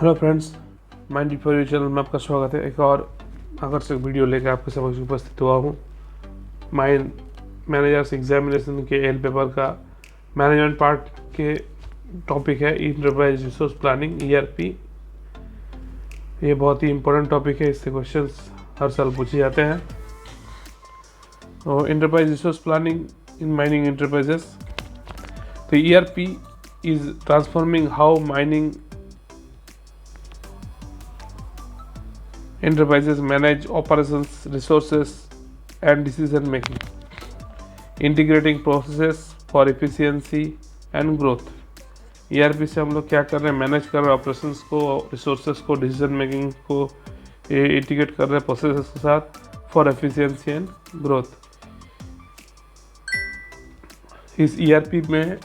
Hello friends, mind for you channel में आपका स्वागत है। एक और आकर्षक वीडियो लेकर आपके समक्ष उपस्थित हुआ हूँ। माइंड मैनेजर्स एग्जामिनेशन के एल पेपर का मैनेजमेंट पार्ट के टॉपिक है इंटरप्राइज रिसोर्स प्लानिंग ERP। ये बहुत ही इम्पोर्टेंट टॉपिक है, इससे क्वेश्चंस हर साल पूछे जाते हैं। और enterprise resource planning in mining enterprises, तो ERP is transforming how mining enterprises manage operations, resources, and decision making, integrating processes for efficiency and growth। ERP से हम लोग क्या कर रहे हैं, मैनेज कर रहे हैं ऑपरेशंस को, रिसोर्सेज को, डिसीजन मेकिंग को इंटीग्रेट कर रहे हैं प्रोसेसेस के साथ फॉर एफिशिएंसी एंड ग्रोथ। इस ERP में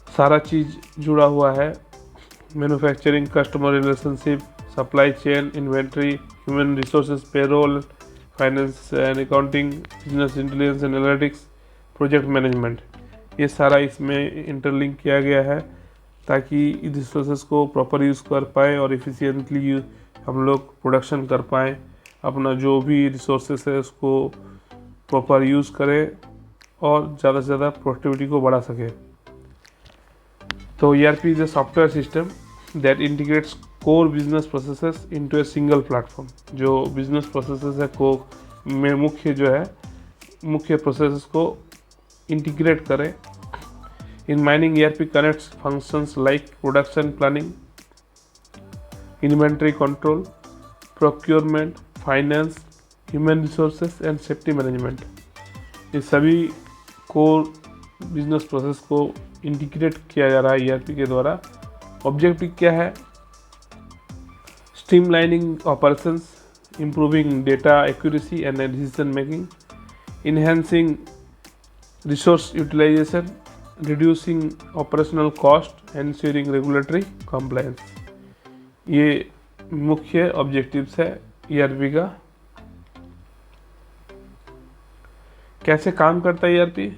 सारा चीज़ जुड़ा हुआ है, manufacturing, customer relationship, supply chain, inventory, human resources, payroll, finance and accounting, business intelligence and analytics, project management, ये सारा इसमें इंटरलिंक किया गया है ताकि इस रिसोर्सेज को प्रॉपर यूज़ कर पाएँ और इफ़िशिएंटली हम लोग प्रोडक्शन कर पाएँ। अपना जो भी रिसोर्सेज है उसको प्रॉपर यूज़ करें और ज़्यादा से ज़्यादा प्रोडक्टिविटी को बढ़ा सकें। तो ERP is a software system that integrates core business processes into a single platform. जो बिजनेस प्रोसेसेस है को में मुख्य प्रोसेसेस को इंटीग्रेट करें। In mining ERP connects functions like production planning, inventory control, procurement, finance, human resources and safety management. ये सभी core business process को इंटीग्रेट किया जा रहा है ERP के द्वारा। ऑब्जेक्टिव क्या है? Streamlining operations, improving data accuracy and decision making, enhancing resource utilisation, reducing operational cost, ensuring regulatory compliance. ये मुख्य ऑब्जेक्टिव्स है ERP का। कैसे काम करता है ERP?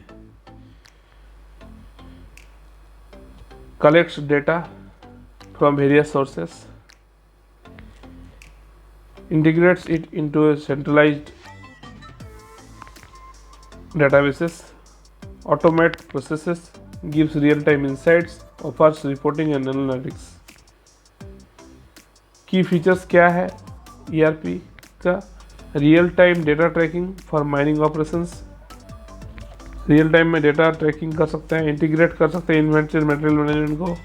collects data from various sources, integrates it into a centralized databases, automates processes, gives real-time insights, offers reporting and analytics। की features क्या है ERP का? Real time data tracking for mining operations, real time में data tracking कर सकते हैं, integrate कर सकते हैं इन्वेंट्री मटेरियल मैनेजमेंट को,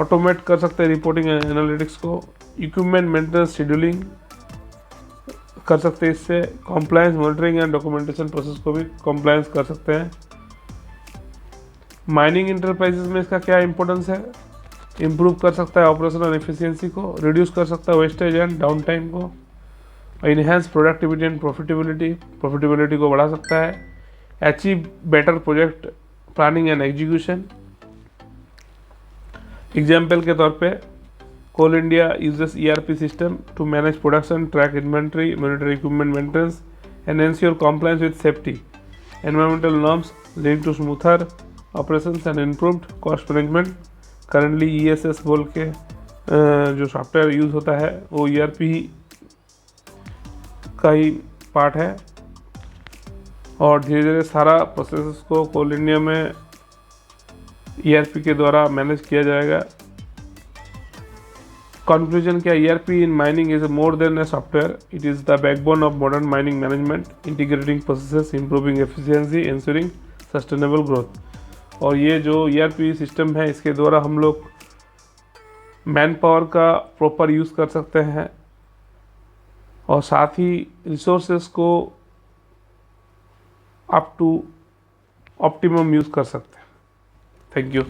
ऑटोमेट कर सकते हैं रिपोर्टिंग एनालिटिक्स को, इक्विपमेंट मेंटेनेंस शेड्यूलिंग कर सकते हैं इससे, compliance monitoring and documentation process को भी कॉम्प्लायंस कर सकते हैं। माइनिंग इंटरप्राइजेस में इसका क्या इंपॉर्टेंस है? इम्प्रूव कर सकता है ऑपरेशनल एफिशिएंसी को, रिड्यूस कर सकता है वेस्टेज एंड डाउन टाइम को, इनहेंस प्रोडक्टिविटी एंड प्रॉफिटेबिलिटी को बढ़ा सकता है, achieve better project planning and execution. Example के तौर पे Coal India uses ERP system to manage production, track inventory, monitor equipment maintenance and ensure compliance with safety, environmental norms lead to smoother operations and improved cost management. Currently ESS बोल के जो software use होता है वो ERP का ही part है और धीरे धीरे सारा प्रोसेस को कोल इंडिया में ERP के द्वारा मैनेज किया जाएगा। कंक्लूजन क्या? ERP in mining is more than a software, it is the backbone of modern mining management, integrating processes, improving efficiency, ensuring sustainable growth. और ये जो ERP सिस्टम है इसके द्वारा हम लोग मैन पावर का प्रॉपर यूज़ कर सकते हैं और साथ ही रिसोर्सेस को अप टू ऑप्टिमम यूज़ कर सकते हैं। Thank you.